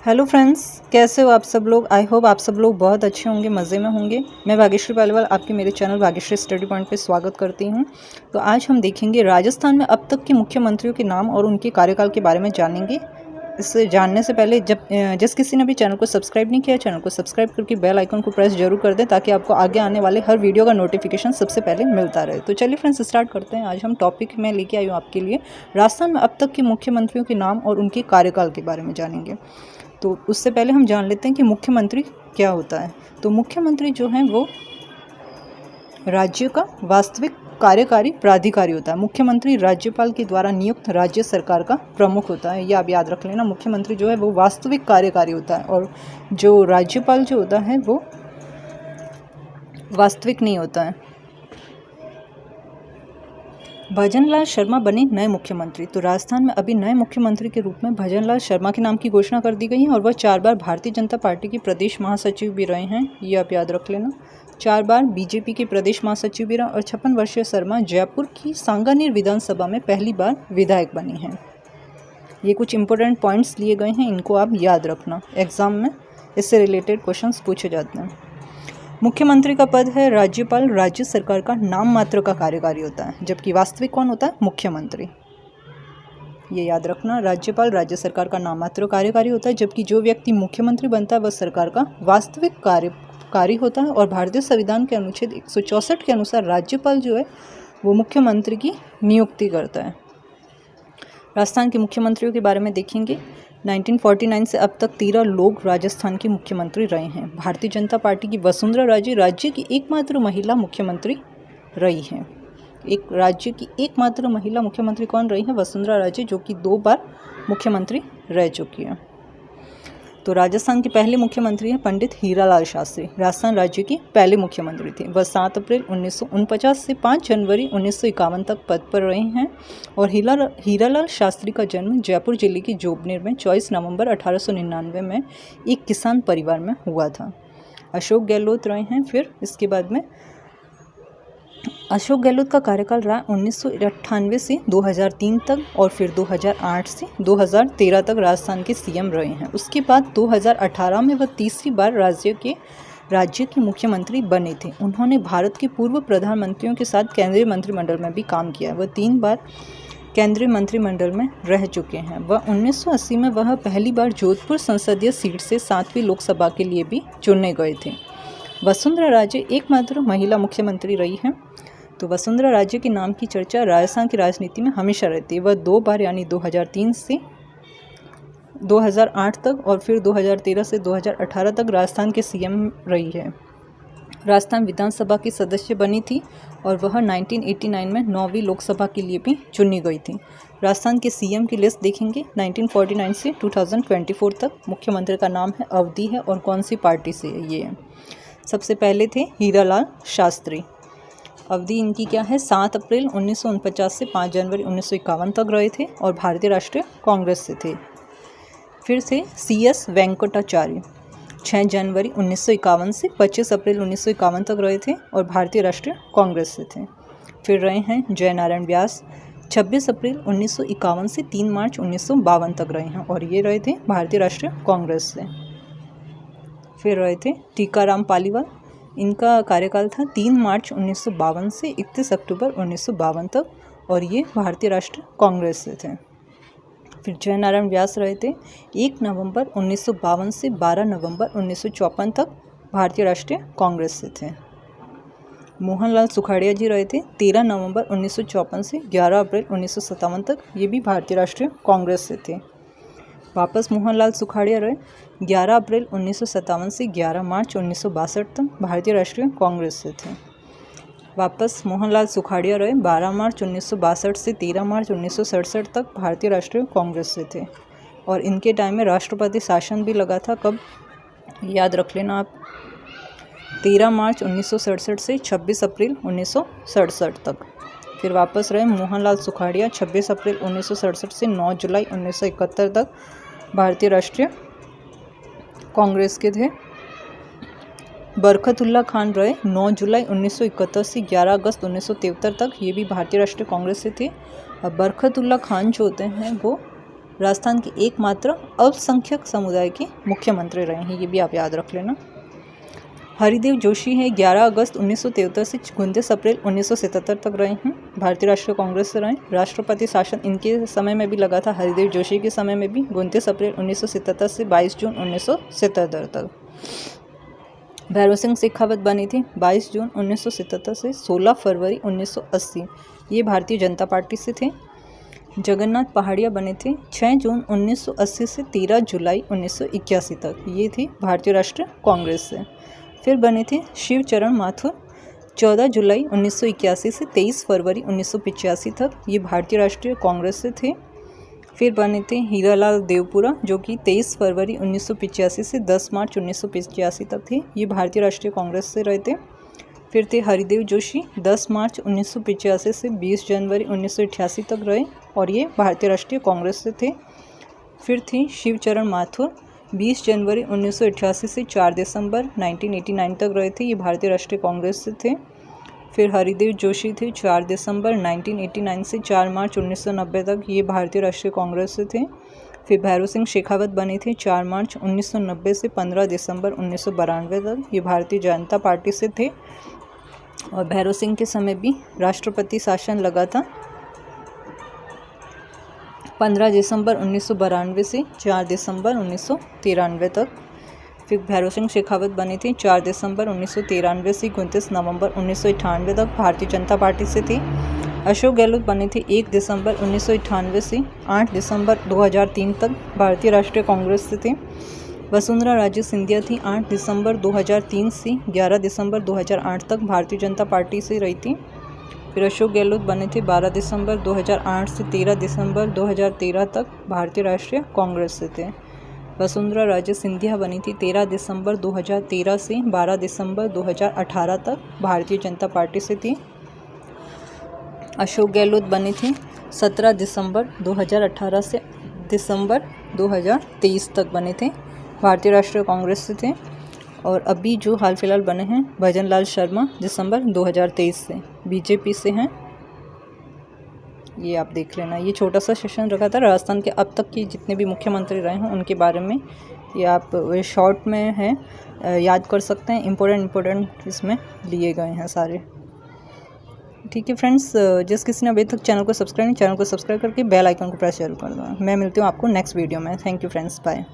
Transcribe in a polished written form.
Hello friends, कैसे हो आप सब लोग। आई होप आप सब लोग बहुत अच्छे होंगे, मज़े में होंगे। मैं भाग्यश्री पालीवाल आपके मेरे चैनल भाग्यश्री स्टडी पॉइंट पे स्वागत करती हूं। तो आज हम देखेंगे राजस्थान में अब तक के मुख्यमंत्रियों के नाम और उनके कार्यकाल के बारे में जानेंगे। इससे जानने से पहले जिस किसी ने भी चैनल को सब्सक्राइब नहीं किया, चैनल को सब्सक्राइब करके बेल आइकन को प्रेस जरूर कर दें ताकि आपको आगे आने वाले हर वीडियो का नोटिफिकेशन सबसे पहले मिलता रहे। तो चलिए फ्रेंड्स, स्टार्ट करते हैं। आज हम टॉपिक में लेके आई हूँ आपके लिए राजस्थान में अब तक के मुख्यमंत्रियों के नाम और उनके कार्यकाल के बारे में जानेंगे। तो उससे पहले हम जान लेते हैं कि मुख्यमंत्री क्या होता है। तो मुख्यमंत्री जो है वो राज्य का वास्तविक कार्यकारी प्राधिकारी होता है। मुख्यमंत्री राज्यपाल के द्वारा नियुक्त राज्य सरकार का प्रमुख होता है। ये आप याद रख लेना, मुख्यमंत्री जो है वो वास्तविक कार्यकारी होता है और जो राज्यपाल जो होता है वो वास्तविक नहीं होता है। भजनलाल शर्मा बने नए मुख्यमंत्री। तो राजस्थान में अभी नए मुख्यमंत्री के रूप में भजनलाल शर्मा के नाम की घोषणा कर दी गई है और वह 4 बार भारतीय जनता पार्टी के प्रदेश महासचिव भी रहे हैं। ये आप याद रख लेना। 4 बार बीजेपी के प्रदेश महासचिव भी रहे और 56 वर्षीय शर्मा जयपुर की सांगानेर विधानसभा में पहली बार विधायक बनी हैं। ये कुछ इंपॉर्टेंट पॉइंट्स लिए गए हैं, इनको आप याद रखना, एग्जाम में इससे रिलेटेड क्वेश्चंस पूछे जाते हैं। मुख्यमंत्री का पद है राज्यपाल राज्य सरकार का नाम मात्र का कार्यकारी होता है, जबकि वास्तविक कौन होता है? मुख्यमंत्री। ये याद रखना, राज्यपाल राज्य सरकार का नाम मात्र कार्यकारी होता है, जबकि जो व्यक्ति मुख्यमंत्री बनता है वह सरकार का वास्तविक कार्यकारी होता है। और भारतीय संविधान के अनुच्छेद 164 के अनुसार राज्यपाल जो है वो मुख्यमंत्री की नियुक्ति करता है। राजस्थान के मुख्यमंत्रियों के बारे में देखेंगे। 1949 से अब तक 13 लोग राजस्थान के मुख्यमंत्री रहे हैं। भारतीय जनता पार्टी की वसुंधरा राजे राज्य की एकमात्र महिला मुख्यमंत्री रही हैं। एक राज्य की एकमात्र महिला मुख्यमंत्री कौन रही है? वसुंधरा राजे, जो कि 2 बार मुख्यमंत्री रह चुकी हैं। तो राजस्थान के पहले मुख्यमंत्री हैं पंडित हीरालाल शास्त्री। राजस्थान राज्य के पहले मुख्यमंत्री थे। वह 7 अप्रैल 1949 से 5 जनवरी 1951 तक पद पर रहे हैं। और हीरालाल शास्त्री का जन्म जयपुर जिले के जोबनेर में 24 नवंबर 1899 में एक किसान परिवार में हुआ था। अशोक गहलोत रहे हैं। फिर इसके बाद में अशोक गहलोत का कार्यकाल रहा 1998 से 2003 तक और फिर 2008 से 2013 तक राजस्थान के सीएम रहे हैं। उसके बाद 2018 में वह तीसरी बार राज्य के मुख्यमंत्री बने थे। उन्होंने भारत के पूर्व प्रधानमंत्रियों के साथ केंद्रीय मंत्रिमंडल में भी काम किया। वह 3 बार केंद्रीय मंत्रिमंडल में रह चुके हैं। वह 1980 में वह पहली बार जोधपुर संसदीय सीट से 7वीं लोकसभा के लिए भी चुने गए थे। वसुंधरा राजे एकमात्र महिला मुख्यमंत्री रही हैं। तो वसुंधरा राजे के नाम की चर्चा राजस्थान की राजनीति में हमेशा रहती है। वह 2 बार यानी 2003 से 2008 तक और फिर 2013 से 2018 तक राजस्थान के सीएम रही है। राजस्थान विधानसभा की सदस्य बनी थी और वह 1989 में 9वीं लोकसभा के लिए भी चुनी गई थी। राजस्थान के सीएम की लिस्ट देखेंगे। 1949 से 2024 तक मुख्यमंत्री का नाम है अवधि है और कौन सी पार्टी से है ये है। सबसे पहले थे हीरालाल शास्त्री। अवधि इनकी क्या है? 7 अप्रैल 1949 से 5 जनवरी 1951 तक रहे थे और भारतीय राष्ट्रीय कांग्रेस से थे। फिर से CS वेंकटाचार्य 6 जनवरी 1951 से 25 अप्रैल 1951 तक रहे थे और भारतीय राष्ट्रीय कांग्रेस से थे। फिर रहे हैं जयनारायण व्यास 26 अप्रैल 1951 से 3 मार्च 1952 तक रहे हैं और ये रहे थे भारतीय राष्ट्रीय कांग्रेस से। फिर रहे थे टीकाराम पालीवाल। इनका कार्यकाल था 3 मार्च 1952 से 31 अक्टूबर 1952 तक और ये भारतीय राष्ट्रीय कांग्रेस से थे। फिर जयनारायण व्यास रहे थे 1 नवंबर 1952 से 12 नवंबर 1954 तक भारतीय राष्ट्रीय कांग्रेस से थे। मोहनलाल सुखाड़िया जी रहे थे 13 नवंबर 1954 से 11 अप्रैल 1957 तक, ये भी भारतीय राष्ट्रीय कांग्रेस से थे। वापस मोहनलाल सुखाड़िया रहे 11 अप्रैल 1957 से 11 मार्च 1962 तक भारतीय राष्ट्रीय कांग्रेस से थे। वापस मोहनलाल सुखाड़िया रहे 12 मार्च 1962 से 13 मार्च 1967 तक भारतीय राष्ट्रीय कांग्रेस से थे। और इनके टाइम में राष्ट्रपति शासन भी लगा था। कब? याद रख लेना आप, 13 मार्च 1967 से 26 अप्रैल 1967 तक। फिर वापस रहे मोहनलाल सुखाड़िया 26 अप्रैल 1967 से 9 जुलाई 1971 तक भारतीय राष्ट्रीय कांग्रेस के थे। बरकतुल्ला खान रहे 9 जुलाई 1971 से 11 अगस्त 1973 तक, ये भी भारतीय राष्ट्रीय कांग्रेस से थे। और बरकतुल्ला खान जो होते हैं वो राजस्थान के एकमात्र अल्पसंख्यक समुदाय के मुख्यमंत्री रहे हैं, ये भी आप याद रख लेना। हरिदेव जोशी है 11 अगस्त 1973 से 29 अप्रैल 1977 तक रहे हैं, भारतीय राष्ट्रीय कांग्रेस से रहे। राष्ट्रपति शासन इनके समय में भी लगा था, हरिदेव जोशी के समय में भी 29 अप्रैल 1977 से 22 जून 1977 तक। भैरव सिंह शेखावत बनी थी 22 जून 1977 से 16 फरवरी 1980, ये भारतीय जनता पार्टी से थे। जगन्नाथ पहाड़िया बने थे 6 जून 1980 से 13 जुलाई 1981 तक, ये थी भारतीय राष्ट्रीय कांग्रेस से। फिर बने थे शिवचरण माथुर 14 जुलाई 1981 से 23 फरवरी 1985 तक, ये भारतीय राष्ट्रीय कांग्रेस से थे। फिर बने थे हीरालाल देवपुरा जो कि 23 फरवरी 1985 से 10 मार्च 1985 तक थे, ये भारतीय राष्ट्रीय कांग्रेस से रहे थे। फिर थे हरिदेव जोशी 10 मार्च 1985 से 20 जनवरी 1988 तक रहे और ये भारतीय राष्ट्रीय कांग्रेस से थे। फिर थी शिवचरण माथुर 20 जनवरी 1988 से 4 दिसंबर 1989 तक रहे थे, ये भारतीय राष्ट्रीय कांग्रेस से थे। फिर हरिदेव जोशी थे 4 दिसंबर 1989 से 4 मार्च 1990 तक, ये भारतीय राष्ट्रीय कांग्रेस से थे। फिर भैरव सिंह शेखावत बने थे 4 मार्च 1990 से 15 दिसंबर 1992 तक, ये भारतीय जनता पार्टी से थे। और भैरव सिंह के समय भी राष्ट्रपति शासन लगा था 15 दिसंबर 1992 से 4 दिसंबर 1993 तक। फिर भैरव सिंह शेखावत बने थे 4 दिसंबर 1993 से 29 नवंबर 1998 तक, भारतीय जनता पार्टी से थे। अशोक गहलोत बने थे 1 दिसंबर 1998 से 8 दिसंबर 2003 तक, भारतीय राष्ट्रीय कांग्रेस से थे। वसुंधरा राजे सिंधिया थी 8 दिसंबर 2003 से 11 दिसंबर 2008 तक, भारतीय जनता पार्टी से रही थी। फिर अशोक गहलोत बने थे 12 दिसंबर 2008 से 13 दिसंबर 2013 तक, भारतीय राष्ट्रीय कांग्रेस से थे। वसुंधरा राजे सिंधिया बनी थी 13 दिसंबर 2013 से 12 दिसंबर 2018 तक, भारतीय जनता पार्टी से थी। अशोक गहलोत बने थे 17 दिसंबर 2018 से दिसंबर 2023 तक बने थे, भारतीय राष्ट्रीय कांग्रेस से थे। और अभी जो हाल फिलहाल बने हैं भजन लाल शर्मा दिसंबर 2023 से बीजेपी से हैं, ये आप देख लेना। ये छोटा सा सेशन रखा था राजस्थान के अब तक के जितने भी मुख्यमंत्री रहे हैं उनके बारे में, ये आप शॉर्ट में है याद कर सकते हैं, इम्पोर्टेंट इसमें लिए गए हैं सारे। ठीक है फ्रेंड्स, जिस किसी ने अभी तक चैनल को सब्सक्राइब करके बेल आइकन को प्रेस जरूर कर दो। मैं मिलती हूँ आपको नेक्स्ट वीडियो में। Thank you friends, bye.